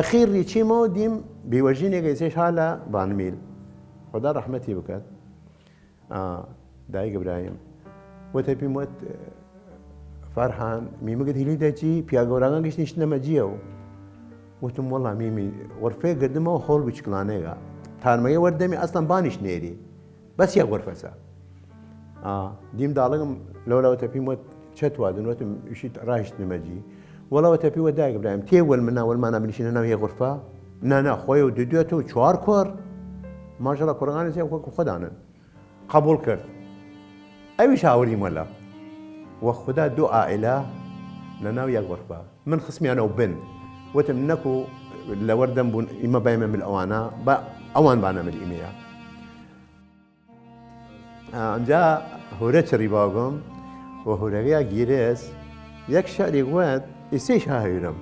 أخير ريتشيمو ديم بيوجيني قيسيش حالة بانميل خدا رحمتي بكات دايق إبراهيم وتبي موت فرحان ميمي قد هلي داجي بياغوراغان قيش نشنا مجيو وتم والله ميمي ورفي قدمه وحول بشكلانيغا تارمي وردمي أصلا بانش نيري بس يا غرفة ديم دالغم لو تبي موت شتوا دنوتم يشيت رايش نمجي والله تبي ودايق إبراهيم تيول منا والمانا بنشين أنا وهي غرفة نانا خويا وديوتو شوار كور ما شاء الله قرآن زي خدانا قبول كرت أي شاوري ملا وخدا دو عائلة لنا ويا غرفة من خصمي أنا وبن وتمنكو لوردن بون إما بايما من الأوانا أوان بانا من الإيميا جاء هوريتش ريباغم وهوريا جيريس يكشع لغوات يسيش هايرم